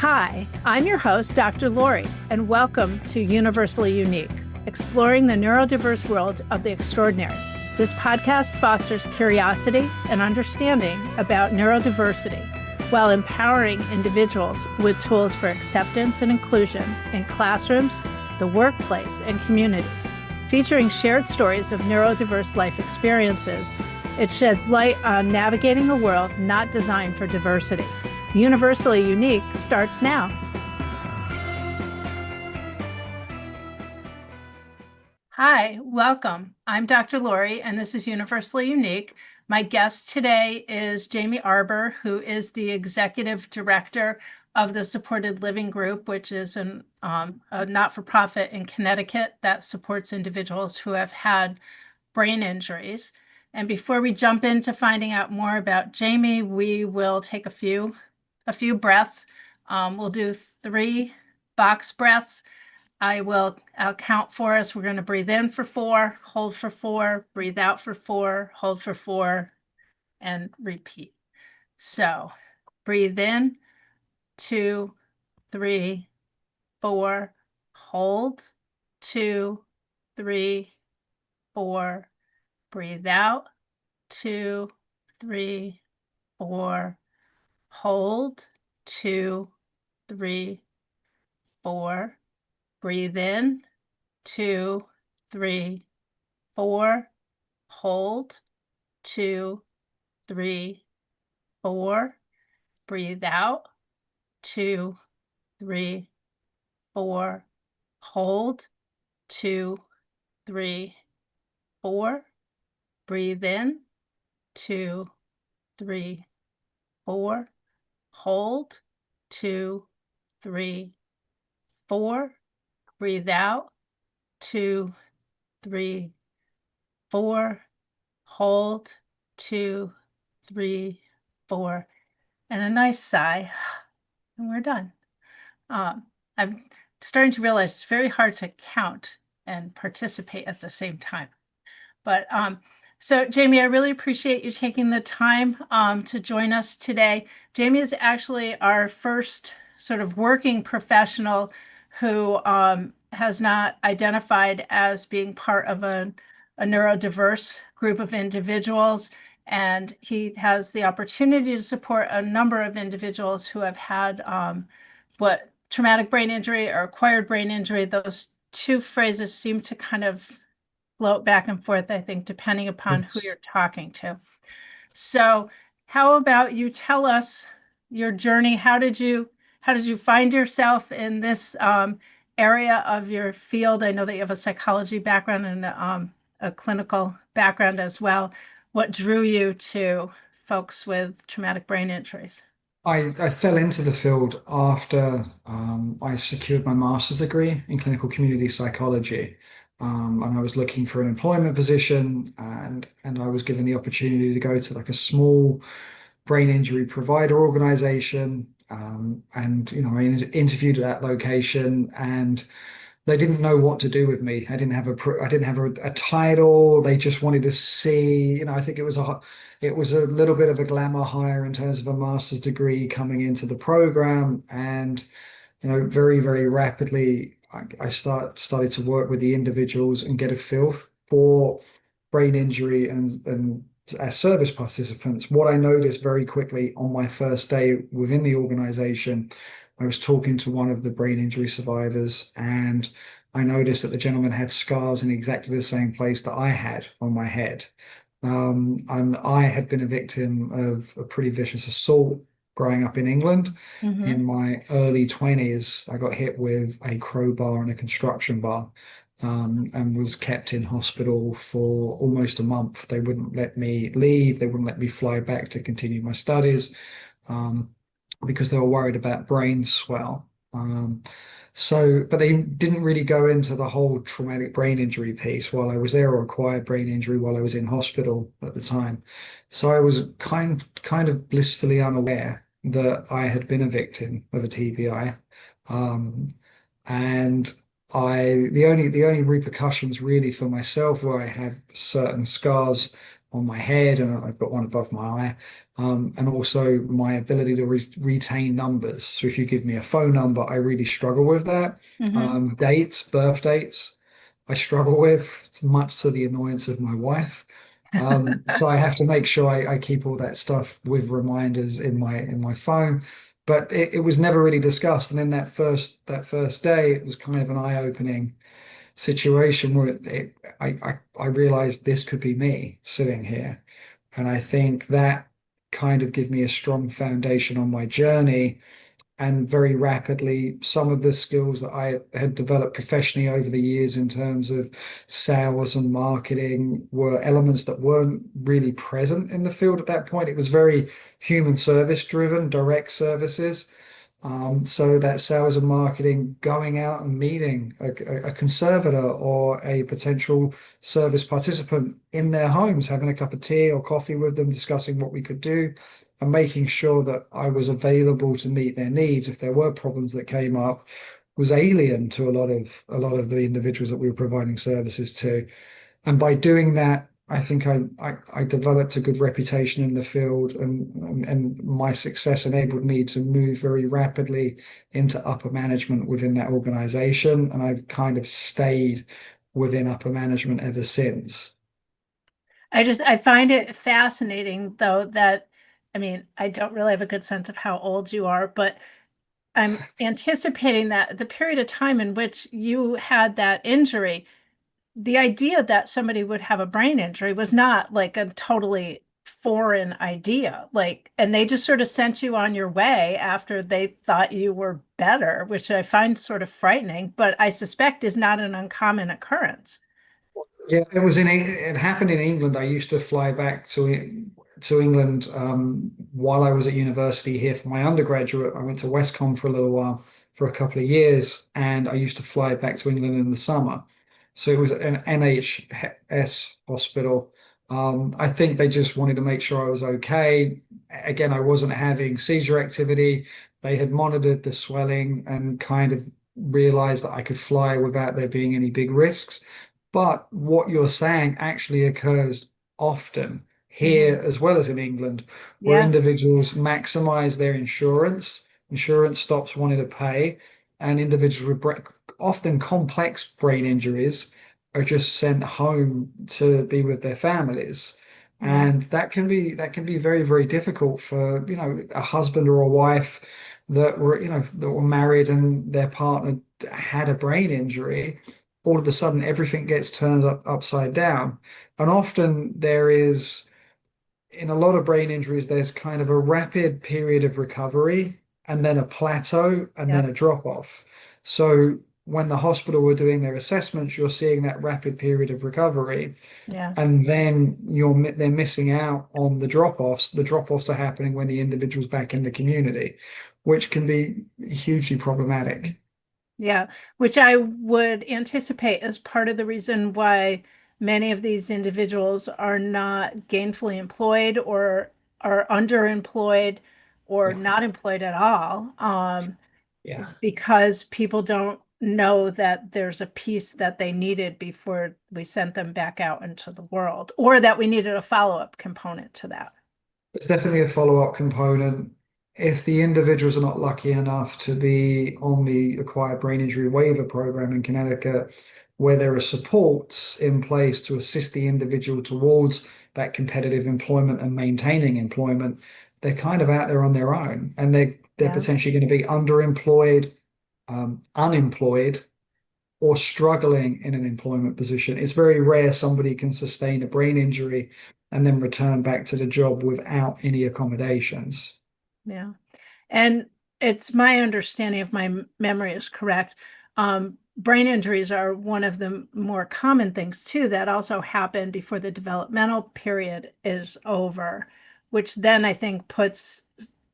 Hi, I'm your host, Dr. Lori, and welcome to Universally Unique, exploring the neurodiverse world of the extraordinary. This podcast fosters curiosity and understanding about neurodiversity while empowering individuals with tools for acceptance and inclusion in classrooms, the workplace, and communities. Featuring shared stories of neurodiverse life experiences, it sheds light on navigating a world not designed for diversity. Universally Unique starts now. Hi, welcome. I'm Dr. Lori, and this is Universally Unique. My guest today is Jamie Arber, who is the Executive Director of the Supported Living Group, which is a not-for-profit in Connecticut that supports individuals who have had brain injuries. And before we jump into finding out more about Jamie, we will take a few breaths. We'll do 3 box breaths. I'll count for us. We're going to breathe in for 4, hold for 4, breathe out for 4, hold for 4, and repeat. So breathe in, 2, 3, 4, hold, 2, 3, 4, breathe out, 2, 3, 4, hold, 2, 3, 4, breathe in, 2, 3, 4, hold, 2, 3, 4, breathe out, 2, 3, 4, hold, 2, 3, 4, breathe in, 2, 3, 4, hold, 2, 3, 4, breathe out, 2, 3, 4, hold, 2, 3, 4, and a nice sigh, and we're done. I'm starting to realize it's very hard to count and participate at the same time. But so Jamie, I really appreciate you taking the time to join us today. Jamie is actually our first sort of working professional who has not identified as being part of a neurodiverse group of individuals. And he has the opportunity to support a number of individuals who have had traumatic brain injury or acquired brain injury. Those 2 phrases seem to kind of float back and forth, I think, depending upon who you're talking to. So how about you tell us your journey? How did you find yourself in this area of your field? I know that you have a psychology background and a clinical background as well. What drew you to folks with traumatic brain injuries? I fell into the field after I secured my master's degree in clinical community psychology. And I was looking for an employment position, and I was given the opportunity to go to like a small brain injury provider organization. And I interviewed at that location, and they didn't know what to do with me. I didn't have a title. They just wanted to see, I think it was a little bit of a glamour hire in terms of a master's degree coming into the program. And, very, very rapidly, I started to work with the individuals and get a feel for brain injury and as service participants. What I noticed very quickly on my first day within the organization, I was talking to one of the brain injury survivors, and I noticed that the gentleman had scars in exactly the same place that I had on my head. And I had been a victim of a pretty vicious assault growing up in England. In my early 20s, I got hit with a crowbar and a construction bar, and was kept in hospital for almost a month. They wouldn't let me leave. They wouldn't let me fly back to continue my studies, because they were worried about brain swell. But they didn't really go into the whole traumatic brain injury piece while I was there, or acquired brain injury while I was in hospital at the time. So I was kind of blissfully unaware that I had been a victim of a TBI. Um, and the only repercussions really for myself were I had certain scars on my head, and I've got one above my eye, and also my ability to retain numbers. So if you give me a phone number, I really struggle with that. Hmm. Dates, birth dates, I struggle with, much to the annoyance of my wife. So I have to make sure I keep all that stuff with reminders in my phone. But it was never really discussed. And in that first day, it was kind of an eye-opening situation where I realized this could be me sitting here. And I think that kind of gave me a strong foundation on my journey. And very rapidly, some of the skills that I had developed professionally over the years in terms of sales and marketing were elements that weren't really present in the field at that point. It was very human service driven, direct services. So that sales and marketing, going out and meeting a conservator or a potential service participant in their homes, having a cup of tea or coffee with them, discussing what we could do, and making sure that I was available to meet their needs if there were problems that came up, was alien to a lot of the individuals that we were providing services to. And by doing that, I think I developed a good reputation in the field, and my success enabled me to move very rapidly into upper management within that organization. And I've kind of stayed within upper management ever since. I find it fascinating though that, I mean, I don't really have a good sense of how old you are, but I'm anticipating that the period of time in which you had that injury, the idea that somebody would have a brain injury was not like a totally foreign idea. Like, and they just sort of sent you on your way after they thought you were better, which I find sort of frightening, but I suspect is not an uncommon occurrence. Yeah, it happened in England. I used to fly back to England while I was at university here for my undergraduate. I went to Westcom for a little while for a couple of years, and I used to fly back to England in the summer. So it was an NHS hospital. I think they just wanted to make sure I was okay. Again, I wasn't having seizure activity. They had monitored the swelling and kind of realized that I could fly without there being any big risks. But what you're saying actually occurs often here Hmm. as well as in England, where Yeah, individuals maximize their insurance, insurance stops wanting to pay, and individuals with often complex brain injuries are just sent home to be with their families. yeah, And that can be very, very difficult for, a husband or a wife that were married and their partner had a brain injury. All of a sudden everything gets turned upside down. And often there is, in a lot of brain injuries, there's kind of a rapid period of recovery and then a plateau and yeah, then a drop off. So when the hospital were doing their assessments, you're seeing that rapid period of recovery, yeah. and then they're missing out on the drop offs. The drop offs are happening when the individual's back in the community, which can be hugely problematic. Yeah, which I would anticipate as part of the reason why many of these individuals are not gainfully employed or are underemployed or Yeah. not employed at all, Yeah. because people don't know that there's a piece that they needed before we sent them back out into the world, or that we needed a follow-up component to that. There's definitely a follow-up component. If the individuals are not lucky enough to be on the acquired brain injury waiver program in Connecticut, where there are supports in place to assist the individual towards that competitive employment and maintaining employment, they're kind of out there on their own, and they're Yeah. potentially going to be underemployed, unemployed, or struggling in an employment position. It's very rare somebody can sustain a brain injury and then return back to the job without any accommodations. Yeah. And it's my understanding, if my memory is correct, brain injuries are one of the more common things too that also happen before the developmental period is over, which then I think puts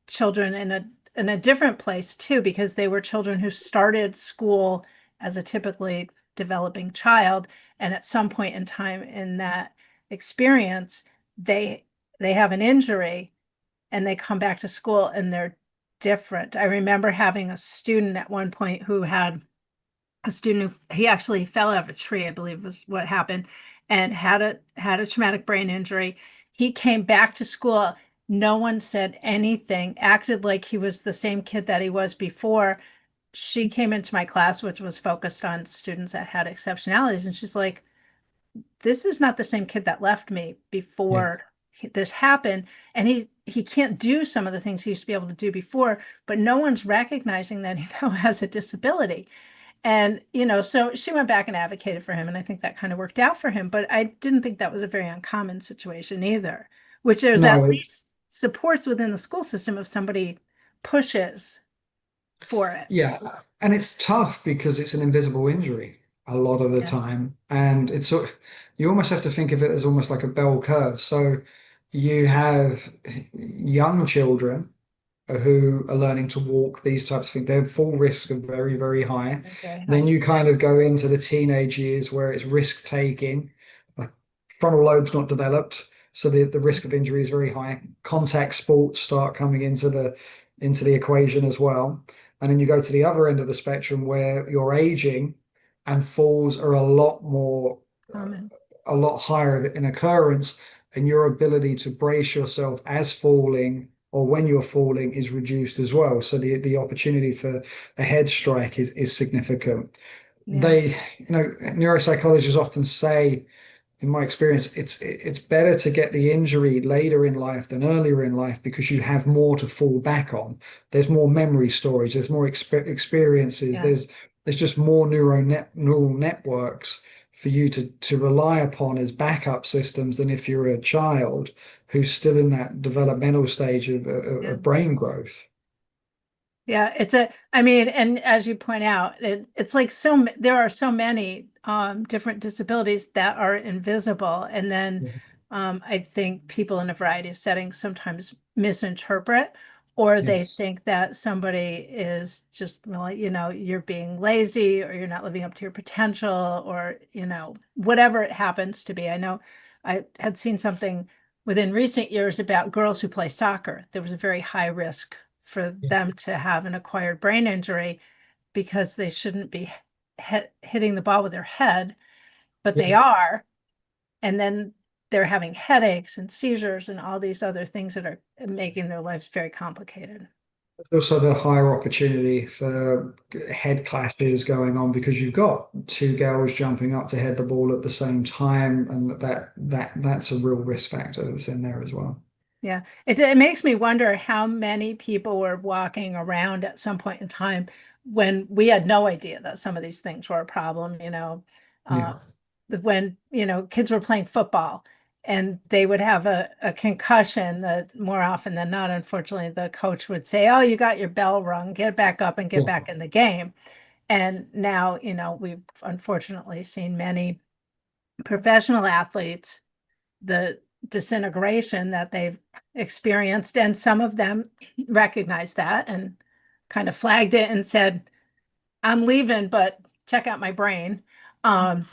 children in a different place too, because they were children who started school as a typically developing child, and at some point in time in that experience, they they have an injury and they come back to school and they're different. I remember having a student at one point who had a student who he actually fell out of a tree, I believe was what happened. and had a traumatic brain injury. He came back to school. No one said anything, acted like he was the same kid that he was before. She came into my class, which was focused on students that had exceptionalities, and she's like, this is not the same kid that left me Yeah. before this happened. And he can't do some of the things he used to be able to do before, but no one's recognizing that he now has a disability. And, so she went back and advocated for him. And I think that kind of worked out for him. But I didn't think that was a very uncommon situation either, which there's at No, least supports within the school system if somebody pushes for it. yeah, and it's tough because it's an invisible injury a lot of the Yeah. time, and you almost have to think of it as almost like a bell curve. So you have young children who are learning to walk, these types of things. Their full risk are very, very high. That's very Then high. you kind of go into the teenage years where it's risk taking, like frontal lobe's not developed, so the risk of injury is very high. Contact sports start coming into the equation as well. And then you go to the other end of the spectrum where you're aging and falls are Common. a lot higher in occurrence, and your ability to brace yourself as falling or when you're falling is reduced as well. So the opportunity for a head strike is significant. Yeah. They, neuropsychologists often say, in my experience, it's better to get the injury later in life than earlier in life because you have more to fall back on. There's more memory storage, there's more experiences, Yeah. there's just more neural networks for you to rely upon as backup systems than if you're a child who's still in that developmental stage Yeah. of brain growth. Yeah, I mean, and as you point out, it's like there are so many different disabilities that are invisible. And then Yeah. I think people in a variety of settings sometimes misinterpret, or they Yes. think that somebody is just, well, you're being lazy or you're not living up to your potential, or, whatever it happens to be. I know I had seen something within recent years about girls who play soccer. There was a very high risk for Yeah. them to have an acquired brain injury because they shouldn't be hitting the ball with their head, but they Yeah. are. And then they're having headaches and seizures and all these other things that are making their lives very complicated. Also the higher opportunity for head clashes going on because you've got two girls jumping up to head the ball at the same time, and that's a real risk factor that's in there as well. Yeah, it makes me wonder how many people were walking around at some point in time when we had no idea that some of these things were a problem. Uh, Yeah. when, kids were playing football and they would have a concussion that more often than not, unfortunately, the coach would say, "Oh, you got your bell rung, get back up and get Yeah. back in the game." And now, we've unfortunately seen many professional athletes, the disintegration that they've experienced, and some of them recognized that and kind of flagged it and said, "I'm leaving, but check out my brain." Um,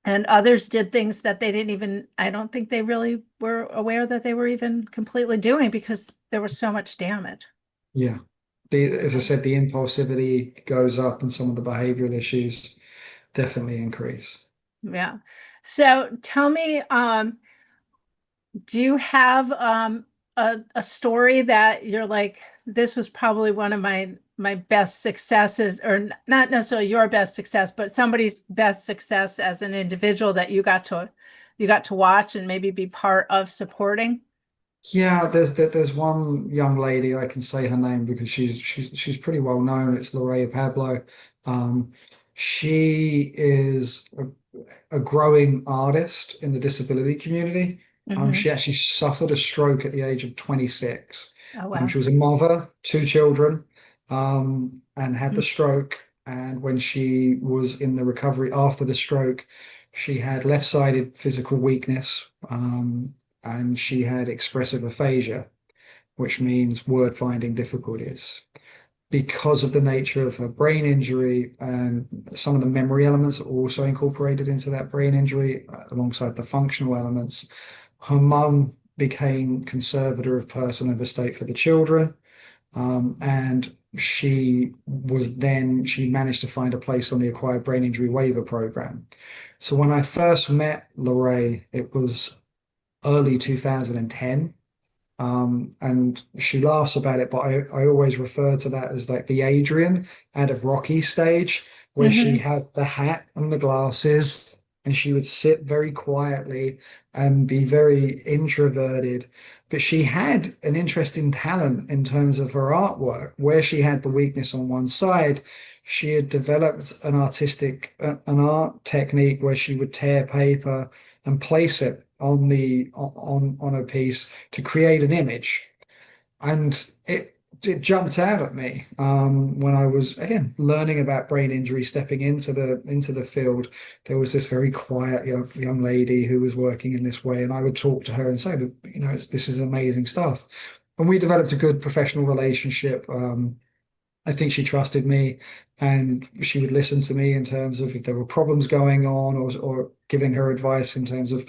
and others did things that they didn't even, I don't think they really were aware that they were even completely doing because there was so much damage. Yeah. As I said, the impulsivity goes up and some of the behavioral issues definitely increase. Yeah. So tell me, do you have a story that you're like, this was probably one of my best successes, or not necessarily your best success, but somebody's best success as an individual that you got to watch and maybe be part of supporting? Yeah, there's one young lady, I can say her name because she's pretty well known. It's Lorena Pablo. Um, she is a growing artist in the disability community. Hmm. She actually suffered a stroke at the age of 26. Oh, wow. She was a mother, two children, and had the Mm. stroke. And when she was in the recovery after the stroke, she had left-sided physical weakness, and she had expressive aphasia, which means word finding difficulties because of the nature of her brain injury, and some of the memory elements are also incorporated into that brain injury alongside the functional elements. Her mum became conservator of person of estate for the children, and she managed to find a place on the acquired brain injury waiver program. So when I first met Lorraine, it was early 2010. And she laughs about it, but I always refer to that as like the Adrian out of Rocky stage, where she Hmm. had the hat and the glasses, and she would sit very quietly and be very introverted. But she had an interesting talent in terms of her artwork, where she had the weakness on one side. She had developed an art technique where she would tear paper and place it on a piece to create an image. And it jumped out at me when I was again learning about brain injury, stepping into the field. There was this very quiet young lady who was working in this way, and I would talk to her and say that this is amazing stuff. And we developed a good professional relationship. I think she trusted me, and she would listen to me in terms of if there were problems going on, or giving her advice in terms of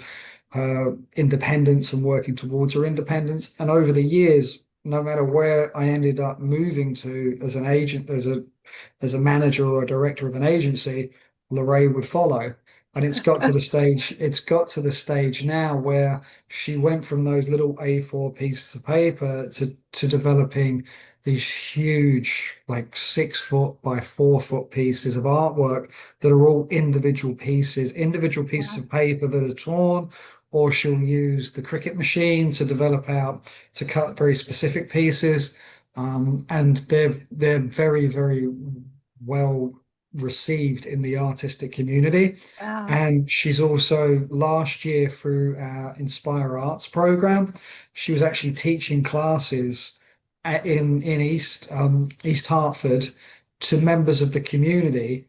her independence and working towards her independence. And over the years, no matter where I ended up moving to as an agent, as a manager or a director of an agency, Lorraine would follow. And it's got to the stage now where she went from those little A4 pieces of paper to developing these huge, like 6 foot by 4 foot pieces of artwork that are all individual pieces Wow. of paper that are torn, or she'll use the Cricut machine to cut very specific pieces. And they're very, very well received in the artistic community. Wow. And she's also last year through our Inspire Arts program, she was actually teaching classes in East Hartford to members of the community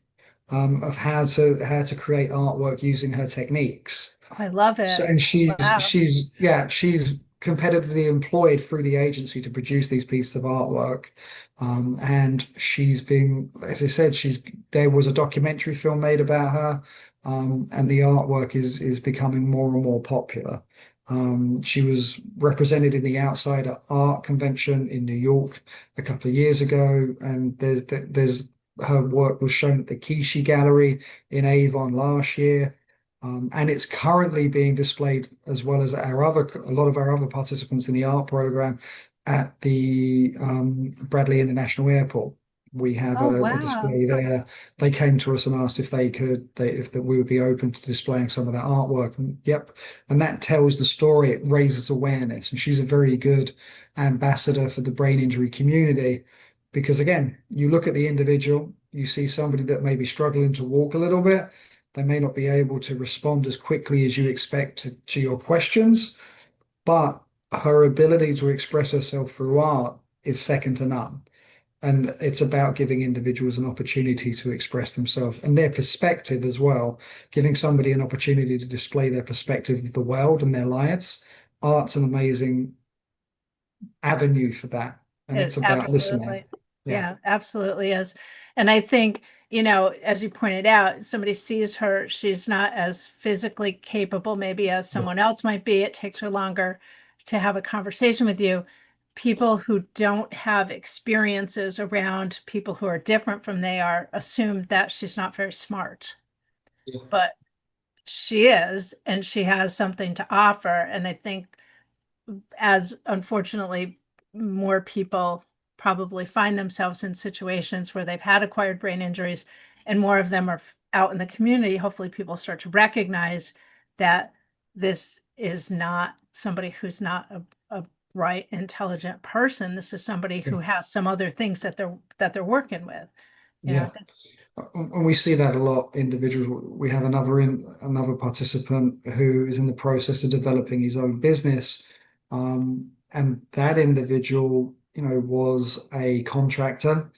of how to create artwork using her techniques. Oh, I love So, it. and Wow. she's competitively employed through the agency to produce these pieces of artwork. And she's been, as I said, there was a documentary film made about her, and the artwork is becoming more and more popular. She was represented in the Outsider Art Convention in New York a couple of years ago, and there's her work was shown at the Kishi Gallery in Avon last year. And it's currently being displayed as well as a lot of our other participants in the art program at the Bradley International Airport. We have Oh, a wow. display there. They came to us and asked if if that we would be open to displaying some of that artwork. And yep, and that tells the story. It raises awareness, and she's a very good ambassador for the brain injury community. Because again, you look at the individual, you see somebody that may be struggling to walk a little bit, they may not be able to respond as quickly as you expect to your questions, but her ability to express herself through art is second to none. And it's about giving individuals an opportunity to express themselves and their perspective as well, giving somebody an opportunity to display their perspective of the world and their lives. Art's an amazing avenue for that. And It it's about listening. absolutely. Yeah. Yeah, absolutely is. And I think, as you pointed out, somebody sees her, she's not as physically capable maybe as Yeah. someone else might be. It takes her longer to have a conversation with you. People who don't have experiences around people who are different from they are assume that she's not very smart. Yeah. But she is, and she has something to offer. And I think as unfortunately more people probably find themselves in situations where they've had acquired brain injuries and more of them are out in the community, hopefully people start to recognize that this is not somebody who's not a bright, intelligent person. This is somebody Yeah. who has some other things that they're working with. You know, Yeah. And we see that a lot. Individuals. We have another participant who is in the process of developing his own business, and that individual, was a contractor.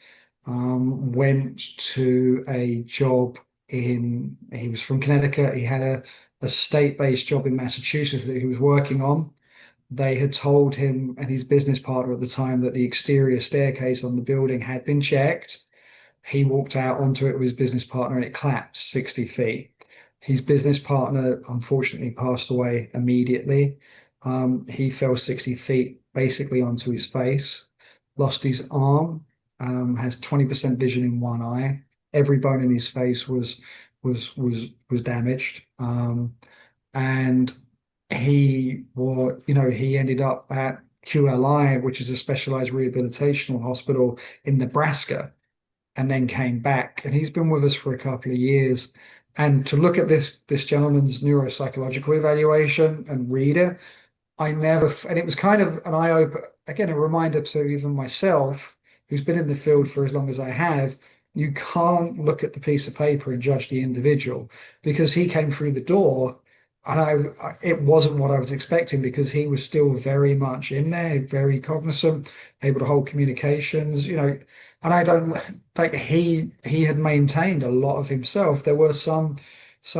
Went to a job in. He was from Connecticut. He had a state-based job in Massachusetts that he was working on. They had told him and his business partner at the time that the exterior staircase on the building had been checked. He walked out onto it with his business partner and it collapsed 60 feet. His business partner unfortunately passed away immediately. He fell 60 feet basically onto his face, lost his arm, has 20% vision in one eye. Every bone in his face was damaged. And he ended up at QLI, which is a specialized rehabilitational hospital in Nebraska, and then came back. And he's been with us for a couple of years. And to look at this gentleman's neuropsychological evaluation and read it, and it was kind of an eye opener, again, a reminder to even myself, who's been in the field for as long as I have, you can't look at the piece of paper and judge the individual because he came through the door and it wasn't what I was expecting because he was still very much in there, very cognizant, able to hold communications, and I don't like he had maintained a lot of himself. There were some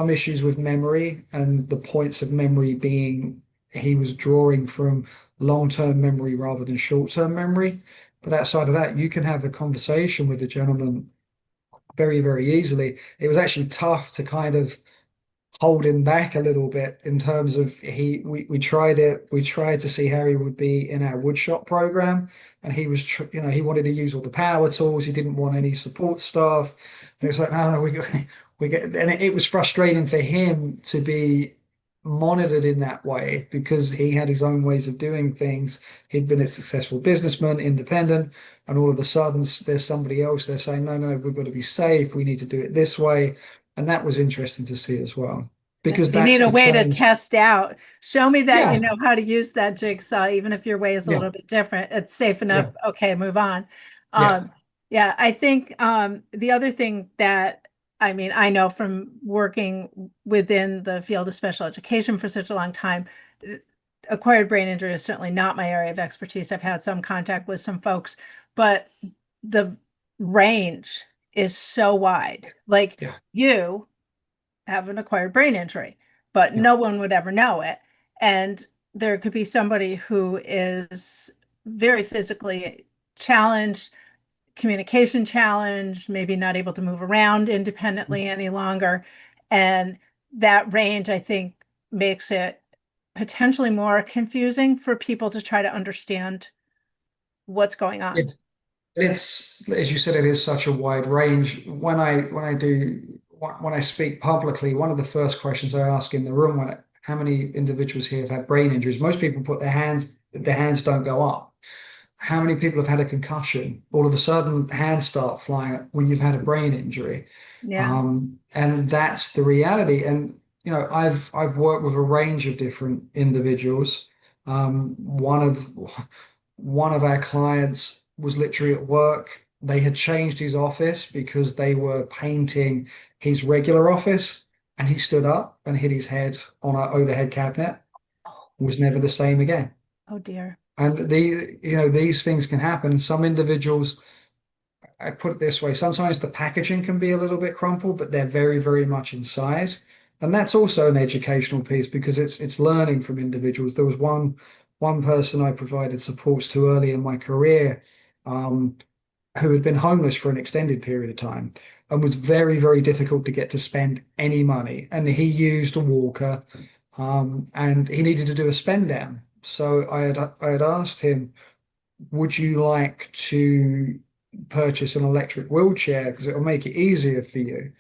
issues with memory and the points of memory being he was drawing from long-term memory rather than short-term memory. But outside of that, you can have a conversation with the gentleman very, very easily. It was actually tough to kind of hold him back a little bit in terms of we tried it. We tried to see how he would be in our woodshop program, and he was he wanted to use all the power tools. He didn't want any support staff. And it was like, no, we get, and it was frustrating for him to be monitored in that way because he had his own ways of doing things. He'd been a successful businessman, independent, and all of a sudden there's somebody else there saying, no, no, we've got to be safe. We need to do it this way. And that was interesting to see as well, Yeah, because you need that's a the way to change. test out. Show me that you Yeah, know how to use that jigsaw, even if your way is a yeah, little bit different. It's safe yeah, enough. Okay, move on. yeah, Um, yeah, I think the other thing that I mean, I know from working within the field of special education for such a long time, uh, acquired brain injury is certainly not my area of expertise. I've had some contact with some folks, but the range is so wide. Like yeah, you have an acquired brain injury, but yeah, no one would ever know it. And there could be somebody who is very physically challenged, communication challenged, maybe not able to move around independently any longer. And that range, I think, makes it potentially more confusing for people to try to understand what's going yeah. on. It's, as you said, it is such a wide range. When I speak publicly, one of the first questions I ask in the room how many individuals here have had brain injuries? Most people put their hands don't go up. How many people have had a concussion? All of a sudden, hands start flying up when you've had a brain injury. Yeah. And that's the reality. And I've worked with a range of different individuals. One of our clients was literally at work. They had changed his office because they were painting his regular office, and he stood up and hit his head on our overhead cabinet. Was never the same again. Oh dear. And these things can happen. And some individuals, I put it this way, sometimes the packaging can be a little bit crumpled, but they're very, very much inside. And that's also an educational piece because it's learning from individuals. There was one person I provided supports to early in my career, um, who had been homeless for an extended period of time and was very, very difficult to get to spend any money. And he used a walker, and he needed to do a spend down. So I had asked him, would you like to purchase an electric wheelchair because it will make it easier for you?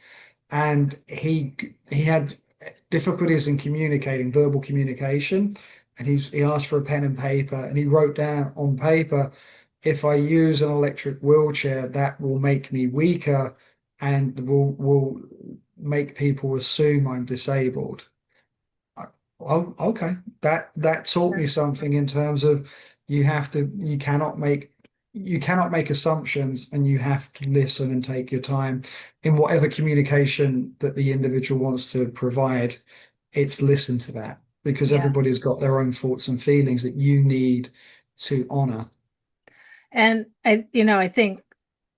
And he had difficulties in communicating, verbal communication, and he asked for a pen and paper, and he wrote down on paper, if I use an electric wheelchair, that will make me weaker and will make people assume I'm disabled. Oh, okay. That taught me something in terms of you cannot make assumptions, and you have to listen and take your time in whatever communication that the individual wants to provide. It's listen to that because Yeah. everybody's got their own thoughts and feelings that you need to honor. And I think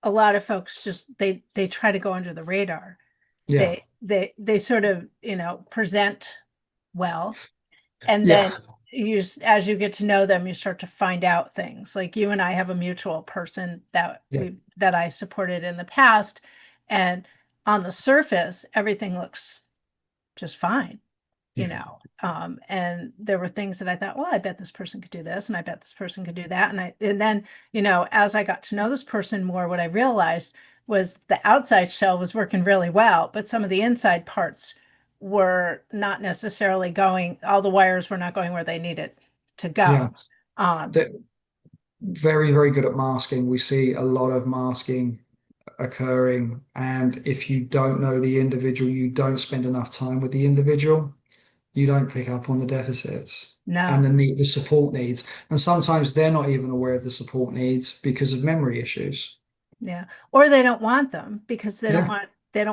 a lot of folks just they try to go under the radar. Yeah. They sort of, present well, and Yeah. then as you get to know them, you start to find out things. Like you and I have a mutual person Yeah. that I supported in the past, and on the surface, everything looks just fine. you Yeah. know. And there were things that I thought, well, I bet this person could do this, and I bet this person could do that. And then, as I got to know this person more, what I realized was the outside shell was working really well, but some of the inside parts were not necessarily going, all the wires were not going where they needed to Yeah. go. Um, They're very, very good at masking. We see a lot of masking occurring. And if you don't know the individual, you don't spend enough time with the individual, you don't pick up on the deficits and no. the support needs. And sometimes they're not even aware of the support needs because of memory issues. Yeah. Or they don't want them because Yeah. they don't want they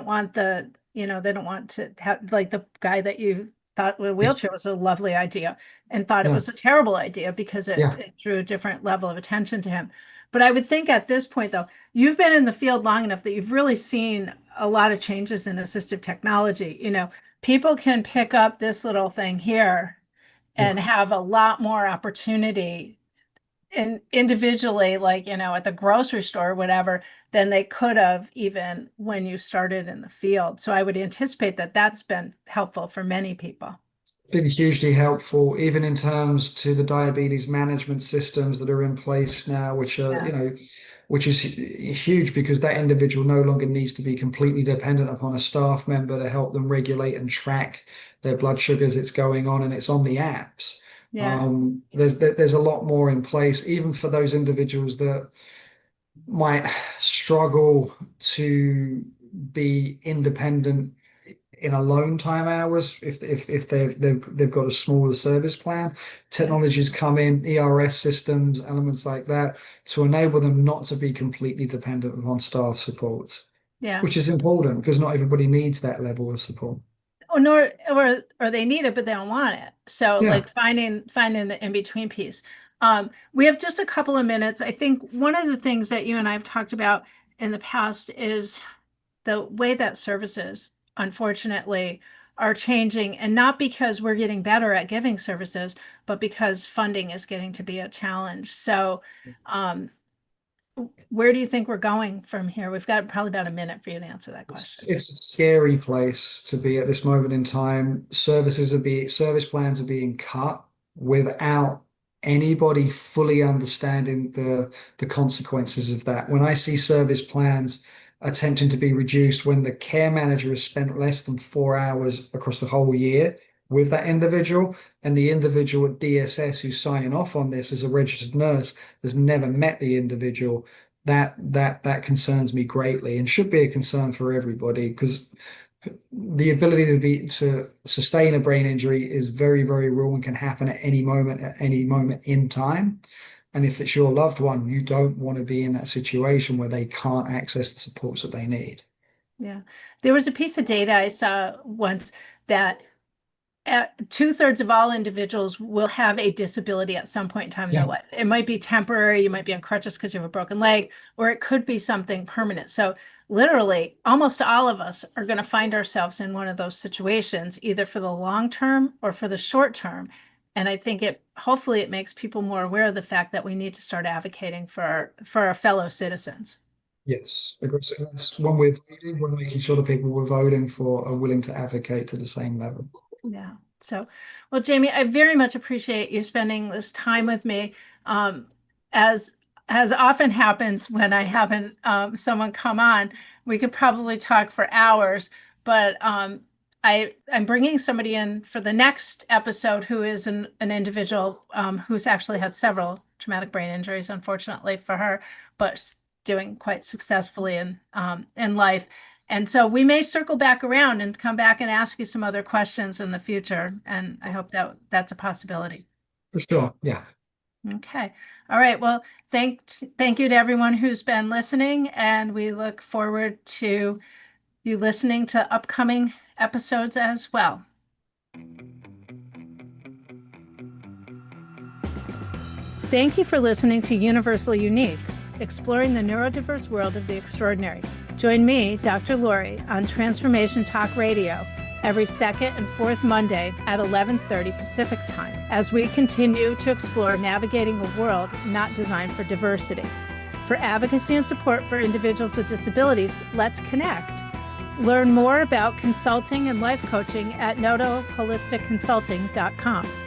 don't want to have, like, the guy that you thought with a wheelchair was a lovely idea and thought it Yeah. was a terrible idea because Yeah. it drew a different level of attention to him. But I would think at this point, though, you've been in the field long enough that you've really seen a lot of changes in assistive technology. People can pick up this little thing here Yeah. and have a lot more opportunity and individually, like, at the grocery store or whatever, than they could have even when you started in the field. So I would anticipate that that's been helpful for many people. Been hugely helpful, even in terms to the diabetes management systems that are in place now, which are, Yeah. which is huge because that individual no longer needs to be completely dependent upon a staff member to help them regulate and track their blood sugars. It's going on and it's on the apps. Yeah. There's a lot more in place, even for those individuals that might struggle to be independent in alone time hours if they've got a smaller service plan. Yeah. Technologies come in, ERS systems, elements like that, to enable them not to be completely dependent upon staff support, Yeah. which is important because not everybody needs that level of support. Or they need it, but they don't want it. So, Yeah. like, finding the in-between piece. We have just a couple of minutes. I think one of the things that you and I have talked about in the past is the way that services, unfortunately, are changing, and not because we're getting better at giving services, but because funding is getting to be a challenge. So, um, where do you think we're going from here? We've got probably about a minute for you to answer that question. It's a scary place to be at this moment in time. Service plans are being cut without anybody fully understanding the consequences of that. When I see service plans attempting to be reduced when the care manager has spent less than 4 hours across the whole year with that individual, and the individual at DSS who's signing off on this as a registered nurse has never met the individual, that concerns me greatly and should be a concern for everybody because the ability to sustain a brain injury is very, very real and can happen at any moment in time. And if it's your loved one, you don't want to be in that situation where they can't access the supports that they need. Yeah. There was a piece of data I saw once that 2/3 of all individuals will have a disability at some point in time in their Yeah. life. It might be temporary, you might be on crutches because you have a broken leg, or it could be something permanent. So literally, almost all of us are going to find ourselves in one of those situations, either for the long term or for the short term. And I think hopefully it makes people more aware of the fact that we need to start advocating for our fellow citizens. Yes. Aggressive. That's when we're voting, we're making sure the people we're voting for are willing to advocate to the same level. Yeah. So, well, Jamie, I very much appreciate you spending this time with me. Um, as often happens when I haven't someone come on, we could probably talk for hours, but I'm bringing somebody in for the next episode who is an individual who's actually had several traumatic brain injuries, unfortunately for her, but doing quite successfully in life. And so we may circle back around and come back and ask you some other questions in the future. And I hope that that's a possibility. For sure. Yeah. Okay. All right. Well, thank you to everyone who's been listening. And we look forward to you listening to upcoming episodes as well. Thank you for listening to Universally Unique, exploring the neurodiverse world of the extraordinary. Join me, Dr. Lori, on Transformation Talk Radio every second and fourth Monday at 11:30 Pacific Time as we continue to explore navigating a world not designed for diversity. For advocacy and support for individuals with disabilities, let's connect. Learn more about consulting and life coaching at notoholisticconsulting.com.